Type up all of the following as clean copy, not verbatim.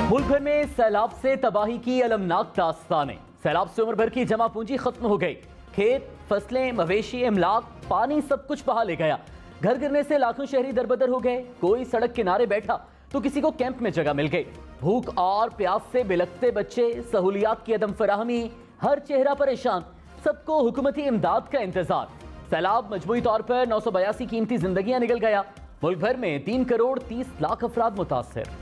मुल्क भर में सैलाब से तबाही की अलमनाक दास्तानें। सैलाब से उम्र भर की जमा पूंजी खत्म हो गई। खेत, फसलें, मवेशी, इमलाक, पानी सब कुछ बहा ले गया। घर गिरने से लाखों शहरी दरबदर हो गए। कोई सड़क किनारे बैठा तो किसी को कैंप में जगह मिल गई। भूख और प्यास से बिलखते बच्चे, सहूलियात की अदम फराहमी, हर चेहरा परेशान, सबको हुकूमती इमदाद का इंतजार। सैलाब मजमूई तौर पर 982 कीमती जिंदगियां निगल गया। मुल्क भर में 3 करोड़ 30 लाख अफराद मुतासर।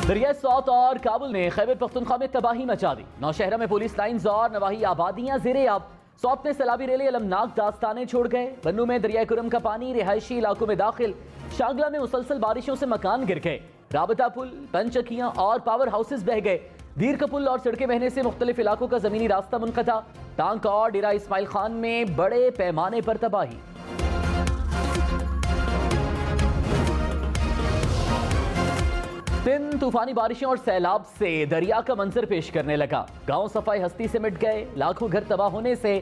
दरिया सौत और काबुल ने खैबर पख्तूनख्वा में तबाही मचा दी। नौशहरा में पुलिस लाइन्स और नवाही आबादियां ज़ेरे-आब। सौत में सैलाबी रेले अलमनाक दास्तानें छोड़ गए। बन्नू में दरिया कुरम का पानी रिहायशी इलाकों में दाखिल। शांगला में मुसलसल बारिशों से मकान गिर गए। राबता पुल, पंचकियां और पावर हाउसेस बह गए। दीर का पुल और सड़कें बहने से मुख्तलिफ इलाकों का जमीनी रास्ता मुनक़ता। टांक और डेरा इस्माइल खान में बड़े पैमाने पर तबाही। दिन तूफानी बारिशों और सैलाब से दरिया का मंजर पेश करने लगा। गांव सफाई हस्ती से मिट गए। लाखों घर तबाह होने से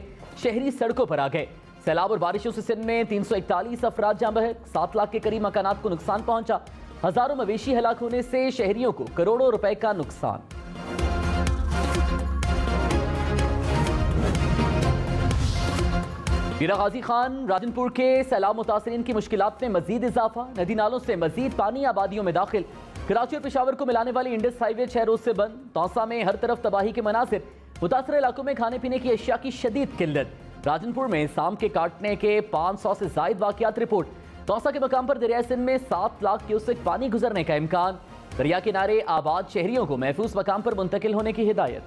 शहरी सड़कों पर आ गए। सैलाब और बारिशों से सिंध में 341 अफराद जाँ बहक। 7 लाख के करीब मकानात को नुकसान पहुंचा। हजारों मवेशी हलाक होने से शहरियों को करोड़ों रुपए का नुकसान। मीरा गाजी खान राजनपुर के सैलाब मुतासरीन की मुश्किलात में मजीद इजाफा। नदी नालों से मजीद पानी आबादियों में दाखिल। कराची और पेशावर को मिलाने वाली इंडस हाईवे 6 रोज से बंद। तौसा में हर तरफ तबाही के मनासिर। मुतासर इलाकों में खाने पीने की अशिया की शदीद किल्लत। राजनपुर में सांप के काटने के 500 से जायद वाकयात रिपोर्ट। तौसा के मकाम पर दरिया सिंध में 7 लाख क्यूसेक पानी गुजरने का इम्कान। दरिया किनारे आबाद शहरियों को महफूज मकाम पर मुंतकिल होने की हिदायत।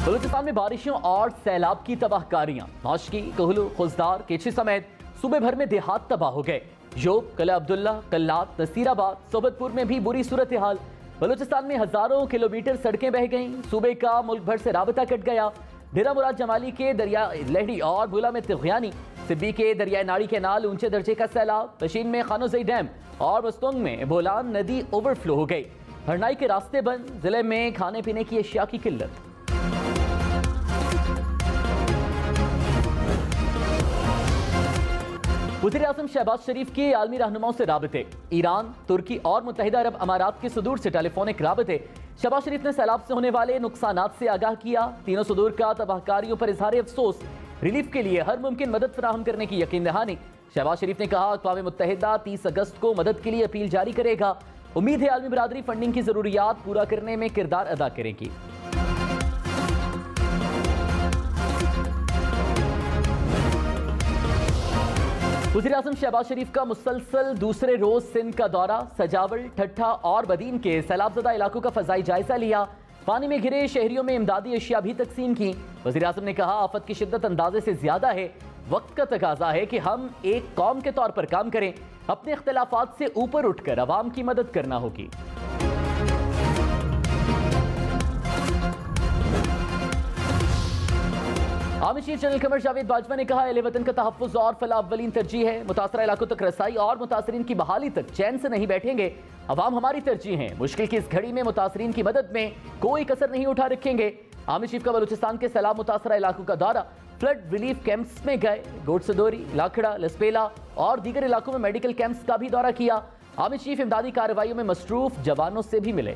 बलूचिस्तान में बारिशों और सैलाब की तबाहकारियां। नौशकी, कोहलू, खुजदार, केची समेत सूबे भर में देहात तबाह हो गए। योब, कला अब्दुल्ला, कल्लात, नसीराबाद, सोबतपुर में भी बुरी सूरत हाल। बलूचिस्तान में हजारों किलोमीटर सड़कें बह गईं। सूबे का मुल्क भर से राबता कट गया। डेरा मुराद जमाली के दरिया लहड़ी और बुला में तिगयानी। सिब्बी के दरिया नाड़ी के नाल ऊंचे दर्जे का सैलाब। पशीन में खानोजई डैम और मस्तुंग में बोलान नदी ओवरफ्लो हो गई। हरनाई के रास्ते बंद। जिले में खाने पीने की अशिया की किल्लत। वज़ीर आज़म शहबाज शरीफ के आलमी रहनुमाओं से राबते। ईरान, तुर्की और मुत्तहिदा अरब अमारात के सुदूर से टेलीफोनिक राबते। शहबाज शरीफ ने सैलाब से होने वाले नुकसानात से आगाह किया। तीनों सुदूर का तबाहकारियों पर इजहार अफसोस। रिलीफ के लिए हर मुमकिन मदद फराहम करने की यकीन दहानी। शहबाज शरीफ ने कहा, अक़वाम मुत्तहिदा 30 अगस्त को मदद के लिए अपील जारी करेगा। उम्मीद है आलमी बरादरी फंडिंग की जरूरियात पूरा करने में किरदार अदा करेगी। वज़ीर आज़म शहबाज शरीफ का मुसलसल दूसरे रोज सिंध का दौरा। सजावल, ठट्ठा और बदीन के सैलाबज़दा इलाकों का फजाई जायजा लिया। पानी में घिरे शहरियों में इमदादी अशिया भी तकसीम की। वज़ीर आज़म ने कहा, आफत की शिद्दत अंदाजे से ज्यादा है। वक्त का तकाजा है कि हम एक कौम के तौर पर काम करें। अपने इख्तिलाफात से ऊपर उठकर अवाम की मदद करना होगी। Army chief general Qamar Javed Bajwa ने कहा, अहले वतन का तहफ़्फ़ुज़ और फलाह अव्वलीन तरजीह है। मुतासरा इलाकों तक रसाई और मुतासरीन की बहाली तक चैन से नहीं बैठेंगे। अवाम हमारी तरजीह है। मुश्किल की इस घड़ी में मुतासरीन की मदद में कोई कसर नहीं उठा रखेंगे। आर्मी चीफ का बलूचिस्तान के सैलाब मुतासरा इलाकों का दौरा। फ्लड रिलीफ कैंप्स में गए। गोडसदोरी, लाखड़ा, लसपेला और दीगर इलाकों में मेडिकल कैंप्स का भी दौरा किया। आर्मी चीफ इमदादी कार्रवाइयों में मसरूफ जवानों से भी मिले।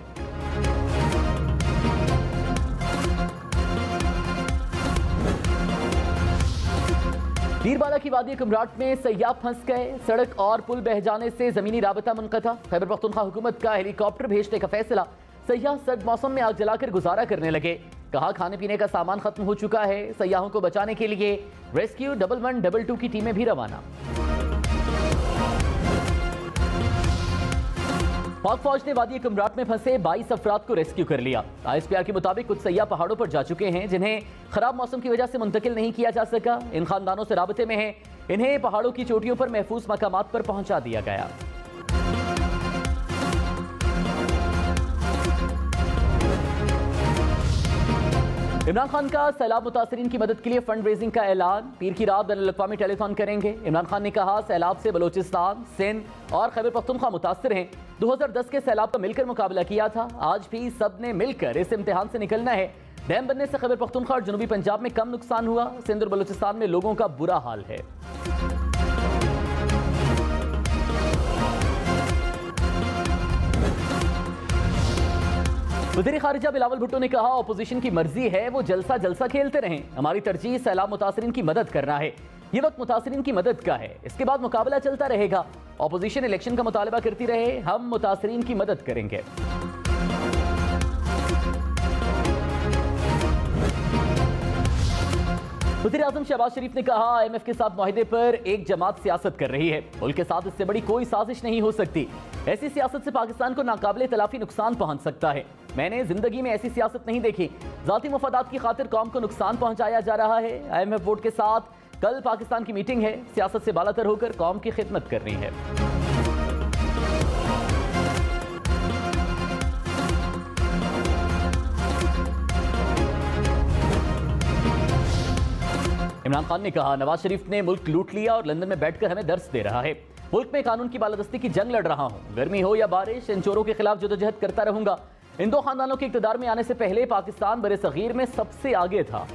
पीरबाला की वादी कुमराट में सयाह फंस गए। सड़क और पुल बह जाने से जमीनी राबता मुनक़ता। खैबर पख्तूनख्वा हुकूमत का हेलीकॉप्टर भेजने का फैसला। सयाह सर्द मौसम में आग जलाकर गुजारा करने लगे। कहा, खाने पीने का सामान खत्म हो चुका है। सयाहों को बचाने के लिए रेस्क्यू 1112 की टीमें भी रवाना। पाक फौज ने वादी कुमराट में फंसे 22 अफराद को रेस्क्यू कर लिया। ISPR के मुताबिक कुछ सयाह पहाड़ों पर जा चुके हैं जिन्हें खराब मौसम की वजह से मुंतकिल नहीं किया जा सका। इन खानदानों से राबते में हैं। इन्हें पहाड़ों की चोटियों पर महफूज मकामात पर पहुंचा दिया गया। इमरान खान का सैलाब मुतासरीन की मदद के लिए फंड रेजिंग का ऐलान। पीर की रात बैनुल-अक़वामी टेलीथॉन करेंगे। इमरान खान ने कहा सैलाब से बलोचिस्तान, सिंध और खैबर पख्तूनख्वा मुतासर हैं। 2010 के सैलाब का मिलकर मुकाबला किया था, आज भी सब ने मिलकर इस इम्तिहान से निकलना है। डैम बनने से खैबर पख्तूनख्वा और जनूबी पंजाब में कम नुकसान हुआ, सिंध और बलोचिस्तान में लोगों का बुरा हाल है। वज़ीर खारिजा बिलावल भुट्टो ने कहा ऑपोजिशन की मर्जी है वो जलसा जलसा खेलते रहें, हमारी तरजीह सैलाब मुतासरीन की मदद करना है। ये वक्त मुतासरीन की मदद का है, इसके बाद मुकाबला चलता रहेगा। ऑपोजिशन इलेक्शन का मुतालबा करती रहे, हम मुतासरीन की मदद करेंगे। वज़ीर आज़म शहबाज शरीफ ने कहा IMF के साथ मुआहदे पर एक जमात सियासत कर रही है, मुल्क के साथ इससे बड़ी कोई साजिश नहीं हो सकती। ऐसी सियासत से पाकिस्तान को नाकाबिले तलाफी नुकसान पहुंच सकता है। मैंने जिंदगी में ऐसी सियासत नहीं देखी, जाती मफादात की खातिर कौम को नुकसान पहुंचाया जा रहा है। IMF बोर्ड के साथ कल पाकिस्तान की मीटिंग है, सियासत से बालातर होकर कौम की खिदमत करनी है। इमरान खान ने कहा नवाज शरीफ ने मुल्क लूट लिया और लंदन में बैठकर हमें दर्स दे रहा है। मुल्क में कानून की बालादस्ती की जंग लड़ रहा हूं, गर्मी हो या बारिश इन चोरों के खिलाफ जदोजहद करता रहूंगा। इन दो खानदानों के इक़्तिदार में आने से पहले पाकिस्तान बरे सगीर में सबसे आगे था।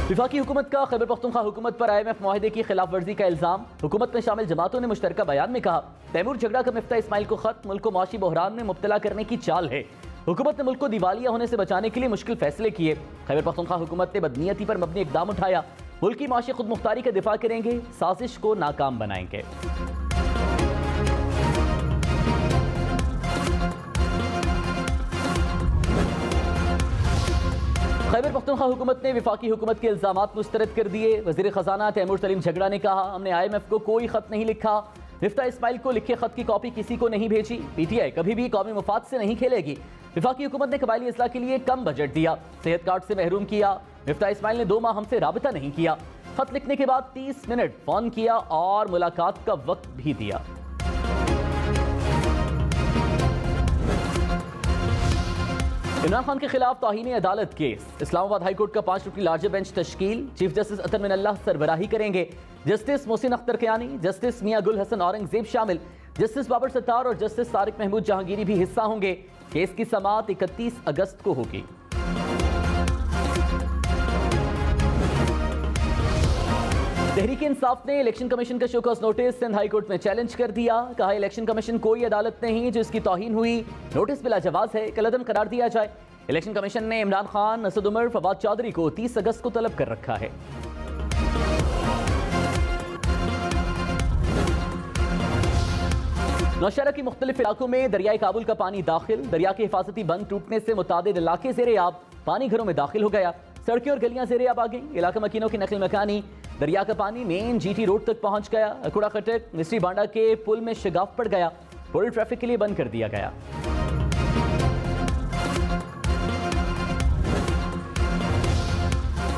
विफाकी हुकूमत का खैबर पख्तूनख्वा हुकूमत पर IMF मुआहदे की खिलाफ वर्जी का इल्जाम। हुकूमत में शामिल जमातों ने मुश्तरका बयान में कहा तैमूर झगड़ा का मिफ्ता इस्माइल को खत मुल्क को माशी बहरान में मुब्तला करने की चाल है। हुकूमत ने मुल्क को दिवालिया होने से बचाने के लिए मुश्किल फैसले किए। खैबर पख्तूनख्वा हुकूमत ने बदनीयती पर मबनी इकदाम उठाया, मुल्क की माशी खुद मुख्तारी का दिफा करेंगे, साजिश को नाकाम बनाएंगे। खैबर पख्तूनख्वा हुकूमत ने विफाकी हुकूमत के इल्जामात मुस्तरद कर दिए। वज़ीर खजाना तैमूर सलीम झगड़ा ने कहा हमने IMF को कोई खत नहीं लिखा, मिफ्ता इस्माइल को लिखे खत की कॉपी किसी को नहीं भेजी। PTI कभी भी कौमी मुफाद से नहीं खेलेगी। विफाकी हुकूमत ने कबायली इस्लाह के लिए कम बजट दिया, सेहत कार्ड से महरूम किया। मिफ्ता इस्माइल ने 2 माह हमसे राबिता नहीं किया। खत लिखने के बाद 30 मिनट फोन किया और मुलाकात का वक्त भी दिया। इमरान खान के खिलाफ तौहीन अदालत केस। इस्लामाबाद हाईकोर्ट का 5 रुकनी लार्जर बेंच तश्कील। चीफ जस्टिस अतर मिनल्लाह सरबराही करेंगे। जस्टिस मोहसिन अख्तर कियानी, जस्टिस मियां गुल हसन औरंगजेब शामिल, जस्टिस बाबर सत्तार और जस्टिस तारिक महमूद जहांगीरी भी हिस्सा होंगे। केस की समाअत 31 अगस्त को होगी। तहरीक इंसाफ ने इलेक्शन कमीशन का show cause notice Sindh high court में चैलेंज कर दिया। कहा इलेक्शन कमीशन कोई अदालत नहीं जो इसकी तौहीन हुई, नोटिस बिला जवाज है, कलअदम करार दिया जाए। इलेक्शन कमीशन ने इमरान खान, असद उमर, फवाद चौधरी को 30 अगस्त को तलब कर रखा है। नौशहरा की मुख्तलिफ इलाकों में दरियाए काबुल का पानी दाखिल। दरिया के हिफाजती बंद टूटने से मुतादिद इलाके ज़ेर-ए-आब, पानी घरों में दाखिल हो गया। सड़कें और गलियां ज़ेर-ए-आब आ गई। इलाका मकीनों की नकल मकानी। दरिया का पानी मेन GT रोड तक पहुंच गया। अकुड़ा खटक मिस्री बांडा के पुल में शगाफ पड़ गया। पुल ट्रैफिक के लिए बंद कर दिया गया।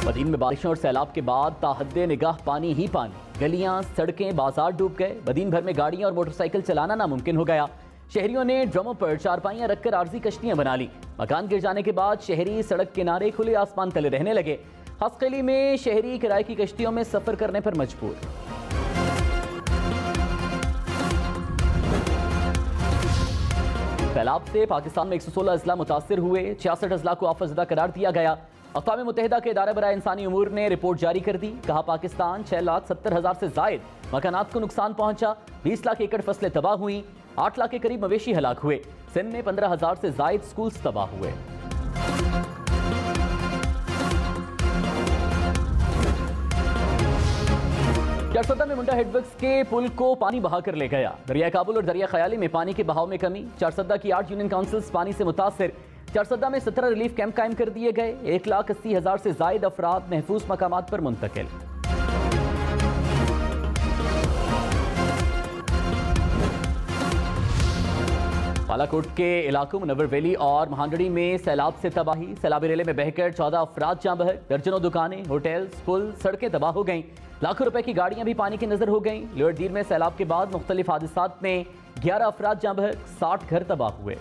बदीन में बारिशों और सैलाब के बाद ताहद्दे निगाह पानी ही पानी। गलियां, सड़कें, बाजार डूब गए। बदीन भर में गाड़ियां और मोटरसाइकिल चलाना नामुमकिन हो गया। शहरियों ने ड्रमों पर चारपाइयां रखकर आर्जी कश्तियां बना ली। मकान गिर जाने के बाद शहरी सड़क किनारे खुले आसमान तले रहने लगे। हसकली में शहरी किराए की कश्तियों में सफर करने पर मजबूर। सैलाब से पाकिस्तान में 116 अजला मुतासिर हुए। 66 अजला को आफतज़दा करार दिया गया। अक़वाम मुत्तहिदा के इदारा बराए इंसानी उमूर ने रिपोर्ट जारी कर दी। कहा पाकिस्तान 6,70,000 से जायद मकानात को नुकसान पहुंचा। 20 लाख एकड़ फसलें तबाह हुई। 8 लाख के करीब मवेशी हलाक हुए। सिंध में 15,000 से जायद स्कूल तबाह हुए। चारसदा में मुंडा हेडवर्क्स के पुल को पानी बहाकर ले गया। दरिया काबुल और दरिया ख्याली में पानी के बहाव में कमी। चारसदा की 8 यूनियन काउंसिल्स पानी से मुतासिर। चारसदा में 17 रिलीफ कैंप कायम कर दिए गए। 1,80,000 से जायद अफराद महफूज मकामात पर मुंतकिल। बालाकोट के इलाकों मुनव्वर वैली और महानगरी में सैलाब से तबाही। सैलाबी रेले में बहकर 14 अफराद जाँ बहक। दर्जनों दुकानें, होटल्स, पुल, सड़कें तबाह हो गईं। लाखों रुपए की गाड़ियां भी पानी की नजर हो गईं। लोअर दीर में सैलाब के बाद मुख्तलिफ हादसात में 11 अफराद जाँ बहक, 60 घर तबाह हुए।